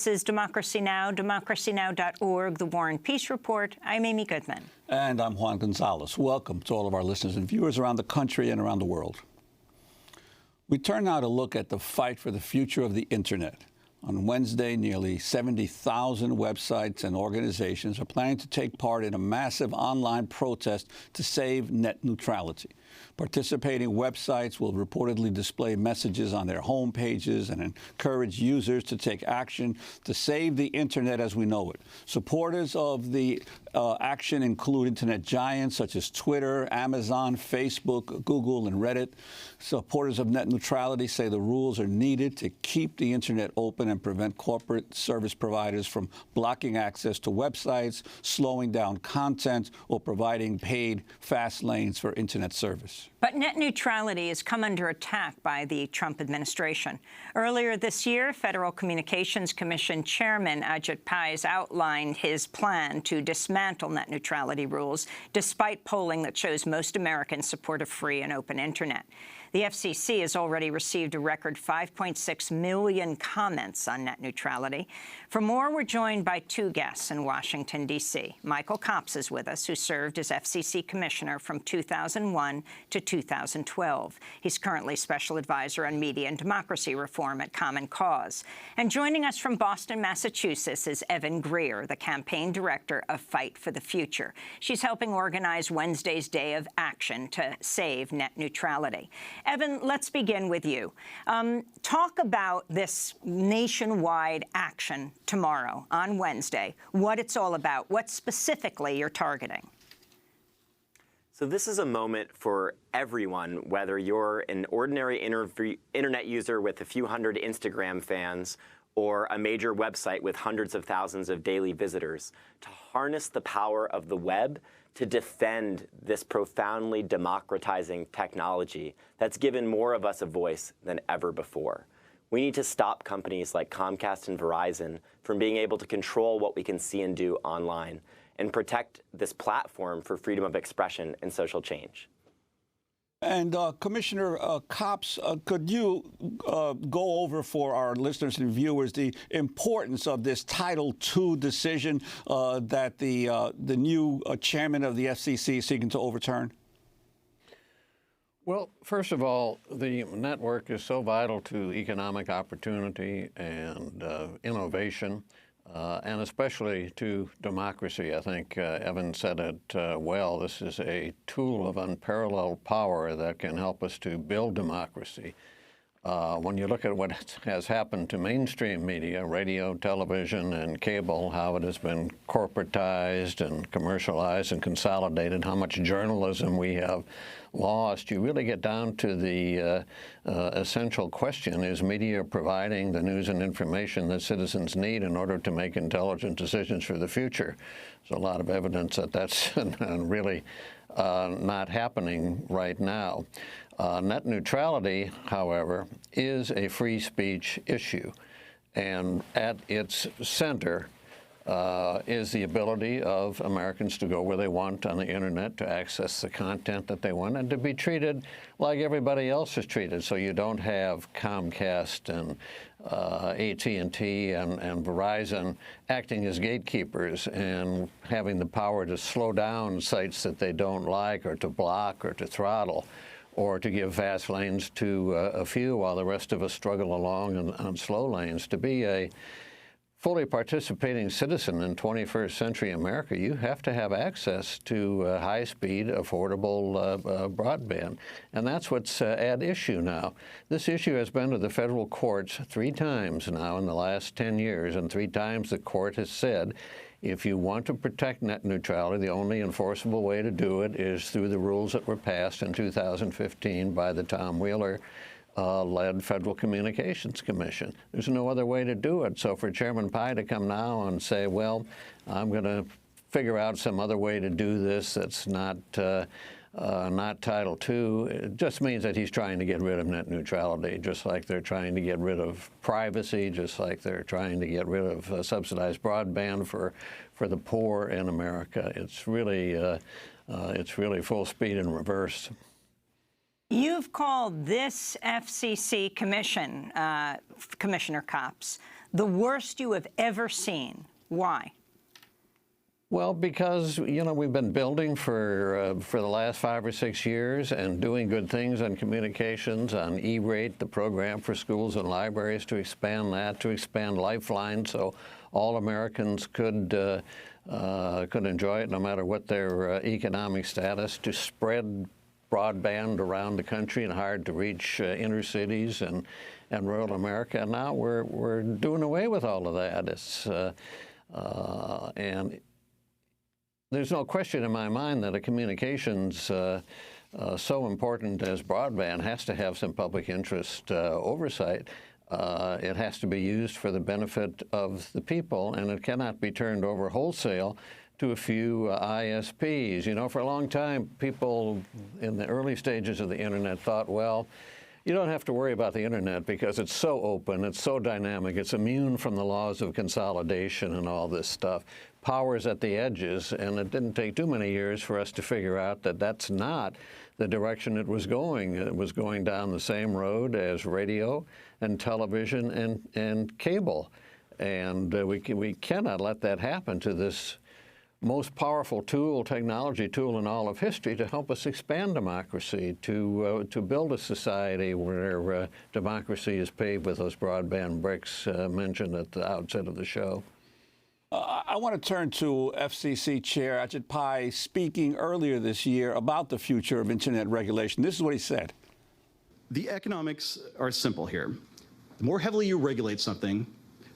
This is Democracy Now!, democracynow.org, The War and Peace Report. I'm Amy Goodman. And I'm Juan Gonzalez. Welcome to all of our listeners and viewers around the country and around the world. We turn now to look at the fight for the future of the Internet. On Wednesday, nearly 70,000 websites and organizations are planning to take part in a massive online protest to save net neutrality. Participating websites will reportedly display messages on their home pages and encourage users to take action to save the Internet as we know it. Supporters of the action include Internet giants such as Twitter, Amazon, Facebook, Google, and Reddit. Supporters of net neutrality say the rules are needed to keep the Internet open and prevent corporate service providers from blocking access to websites, slowing down content, or providing paid fast lanes for Internet service. But net neutrality has come under attack by the Trump administration. Earlier this year, Federal Communications Commission Chairman Ajit Pai outlined his plan to dismantle net neutrality rules, despite polling that shows most Americans support a free and open Internet. The FCC has already received a record 5.6 million comments on net neutrality. For more, we're joined by two guests in Washington, D.C. Michael Copps is with us, who served as FCC Commissioner from 2001 to 2012. He's currently Special Advisor on Media and Democracy Reform at Common Cause. And joining us from Boston, Massachusetts is Evan Greer, the Campaign Director of Fight for the Future. She's helping organize Wednesday's Day of Action to save net neutrality. Evan, let's begin with you. Talk about this nationwide action tomorrow on Wednesday, what it's all about, what specifically you're targeting. So this is a moment for everyone, whether you're an ordinary internet user with a few hundred Instagram fans or a major website with hundreds of thousands of daily visitors, to harness the power of the web to defend this profoundly democratizing technology that's given more of us a voice than ever before. We need to stop companies like Comcast and Verizon from being able to control what we can see and do online, and protect this platform for freedom of expression and social change. And Commissioner Copps, could you go over for our listeners and viewers the importance of this Title II decision that the new chairman of the FCC is seeking to overturn? Well, first of all, the network is so vital to economic opportunity and innovation, and especially to democracy. I think Evan said it well. This is a tool of unparalleled power that can help us to build democracy. When you look at what has happened to mainstream media, radio, television, and cable, how it has been corporatized and commercialized and consolidated, how much journalism we have lost, you really get down to the essential question: is media providing the news and information that citizens need in order to make intelligent decisions for the future? There's a lot of evidence that that's really not happening right now. Net neutrality, however, is a free speech issue, and at its center is the ability of Americans to go where they want on the Internet, to access the content that they want, and to be treated like everybody else is treated. So you don't have Comcast and AT&T and Verizon acting as gatekeepers and having the power to slow down sites that they don't like, or to block, or to throttle, or to give fast lanes to a few while the rest of us struggle along on slow lanes. To be a fully participating citizen in 21st century America, you have to have access to high-speed, affordable broadband. And that's what's at issue now. This issue has been to the federal courts 3 times now in the last 10 years, and 3 times the court has said, if you want to protect net neutrality, the only enforceable way to do it is through the rules that were passed in 2015 by the Tom Wheeler led Federal Communications Commission. There's no other way to do it. So for Chairman Pai to come now and say, well, I'm going to figure out some other way to do this that's not Title II, it just means that he's trying to get rid of net neutrality, just like they're trying to get rid of privacy, just like they're trying to get rid of subsidized broadband for the poor in America. It's really full speed in reverse. You've called this FCC commission, Commissioner Copps, the worst you have ever seen. Why? Well, because, you know, we've been building for the last 5 or 6 years and doing good things on communications, on E-rate, the program for schools and libraries, to expand that, to expand Lifeline so all Americans could enjoy it no matter what their economic status, to spread broadband around the country and hard to reach inner cities and rural America. And now we're doing away with all of that. And there's no question in my mind that a communications so important as broadband has to have some public interest oversight. It has to be used for the benefit of the people, and it cannot be turned over wholesale to a few ISPs. You know, for a long time, people in the early stages of the Internet thought, well, you don't have to worry about the Internet because it's so open, it's so dynamic, it's immune from the laws of consolidation and all this stuff. Power's at the edges, and it didn't take too many years for us to figure out that that's not the direction it was going. It was going down the same road as radio and television and cable. And we cannot let that happen to this most powerful tool, technology tool in all of history to help us expand democracy, to build a society where democracy is paved with those broadband bricks mentioned at the outset of the show. I want to turn to FCC Chair Ajit Pai speaking earlier this year about the future of Internet regulation. This is what he said. The economics are simple here. The more heavily you regulate something,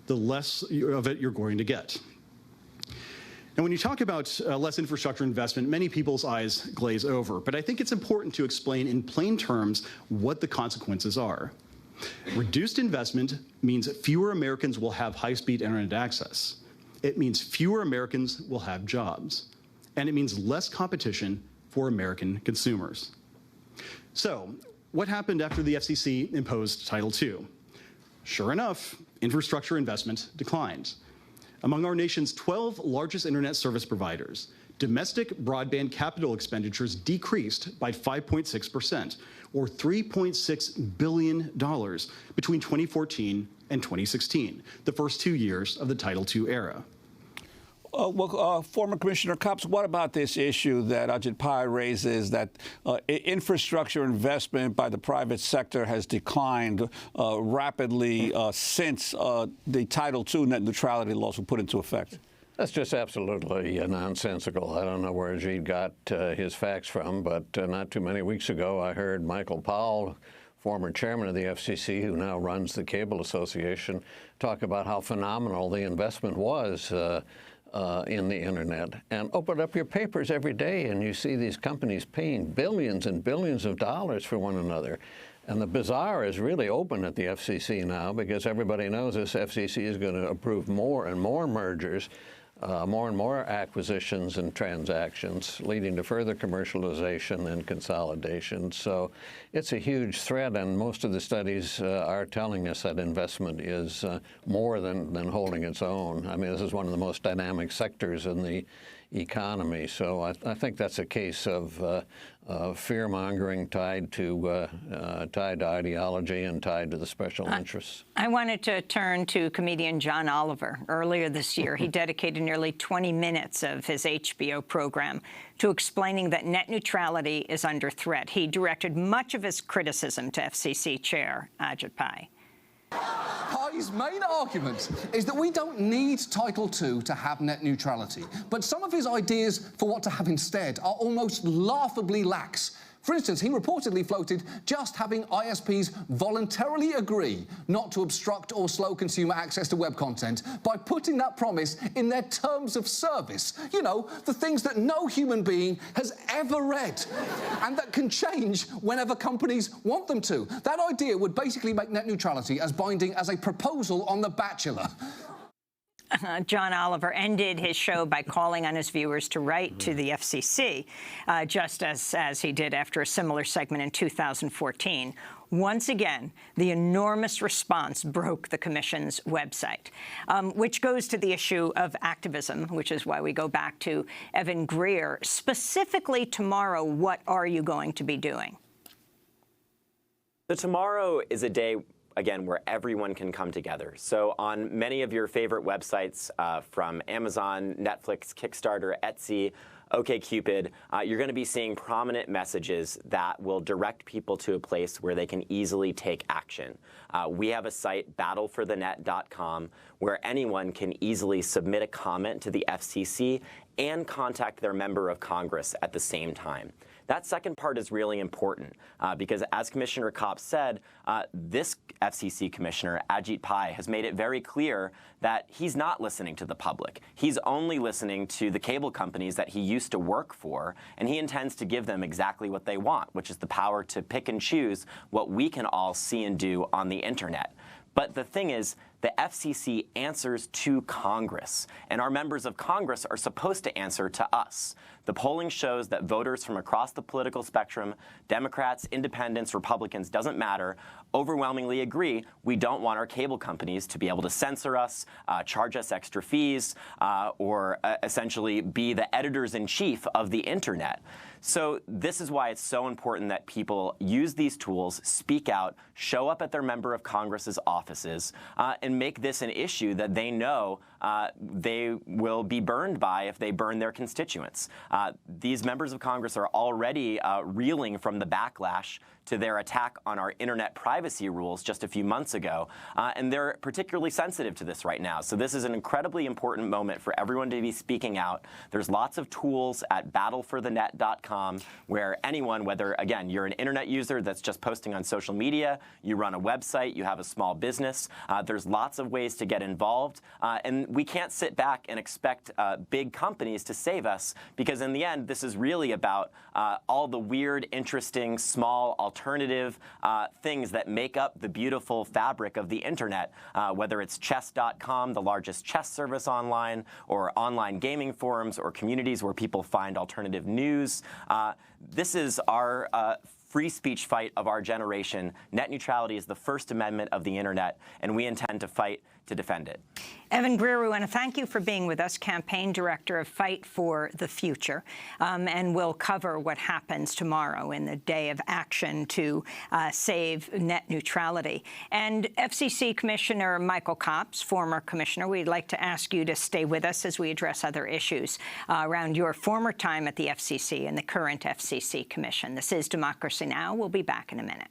the less of it you're going to get. And when you talk about less infrastructure investment, many people's eyes glaze over. But I think it's important to explain in plain terms what the consequences are. Reduced investment means fewer Americans will have high-speed internet access. It means fewer Americans will have jobs. And it means less competition for American consumers. So, what happened after the FCC imposed Title II? Sure enough, infrastructure investment declined. Among our nation's 12 largest internet service providers, domestic broadband capital expenditures decreased by 5.6%, or $3.6 billion between 2014 and 2016, the first 2 years of the Title II era. Former Commissioner Copps, what about this issue that Ajit Pai raises, that infrastructure investment by the private sector has declined rapidly since the Title II net neutrality laws were put into effect? That's just absolutely nonsensical. I don't know where Ajit got his facts from, but not too many weeks ago I heard Michael Powell, former chairman of the FCC, who now runs the Cable Association, talk about how phenomenal the investment was in the Internet. And open up your papers every day and you see these companies paying billions and billions of dollars for one another. And the bazaar is really open at the FCC now because everybody knows this FCC is going to approve more and more mergers, more and more acquisitions and transactions, leading to further commercialization and consolidation. So it's a huge threat, and most of the studies are telling us that investment is more than holding its own. I mean, this is one of the most dynamic sectors in the economy. So I think that's a case of fear-mongering tied to ideology and tied to the special interests. I wanted to turn to comedian John Oliver. Earlier this year, he dedicated nearly 20 minutes of his HBO program to explaining that net neutrality is under threat. He directed much of his criticism to FCC Chair Ajit Pai. Pai's main argument is that we don't need Title II to have net neutrality, but some of his ideas for what to have instead are almost laughably lax. For instance, he reportedly floated just having ISPs voluntarily agree not to obstruct or slow consumer access to web content by putting that promise in their terms of service. You know, the things that no human being has ever read and that can change whenever companies want them to. That idea would basically make net neutrality as binding as a proposal on The Bachelor. John Oliver ended his show by calling on his viewers to write to the FCC, just as he did after a similar segment in 2014. Once again, the enormous response broke the Commission's website, which goes to the issue of activism, which is why we go back to Evan Greer. Specifically tomorrow, what are you going to be doing? So tomorrow is a day again, where everyone can come together. So on many of your favorite websites, from Amazon, Netflix, Kickstarter, Etsy, OkCupid, you're going to be seeing prominent messages that will direct people to a place where they can easily take action. We have a site, battleforthenet.com, where anyone can easily submit a comment to the FCC and contact their member of Congress at the same time. That second part is really important because, as Commissioner Kopp said, this FCC commissioner, Ajit Pai, has made it very clear that he's not listening to the public. He's only listening to the cable companies that he used to work for, and he intends to give them exactly what they want, which is the power to pick and choose what we can all see and do on the internet. But the thing is, the FCC answers to Congress, and our members of Congress are supposed to answer to us. The polling shows that voters from across the political spectrum, Democrats, independents, Republicans, doesn't matter, overwhelmingly agree we don't want our cable companies to be able to censor us, charge us extra fees, or essentially be the editors-in-chief of the internet. So this is why it's so important that people use these tools, speak out, show up at their member of Congress's offices, and make this an issue that they know they will be burned by if they burn their constituents. These members of Congress are already reeling from the backlash to their attack on our internet privacy rules just a few months ago, and they're particularly sensitive to this right now. So this is an incredibly important moment for everyone to be speaking out. There's lots of tools at battleforthenet.com where anyone, whether, again, you're an internet user that's just posting on social media, you run a website, you have a small business, there's lots of ways to get involved, and we can't sit back and expect big companies to save us, because in the end, this is really about all the weird, interesting, small, alternative things that make up the beautiful fabric of the internet, whether it's chess.com, the largest chess service online, or online gaming forums, or communities where people find alternative news. This is our free speech fight of our generation. Net neutrality is the First Amendment of the internet, and we intend to fight to defend it. Evan Greer, we want to thank you for being with us, campaign director of Fight for the Future, and we'll cover what happens tomorrow in the day of action to save net neutrality. And FCC Commissioner Michael Kopp, former commissioner, we'd like to ask you to stay with us as we address other issues around your former time at the FCC and the current FCC Commission. This is Democracy Now! We'll be back in a minute.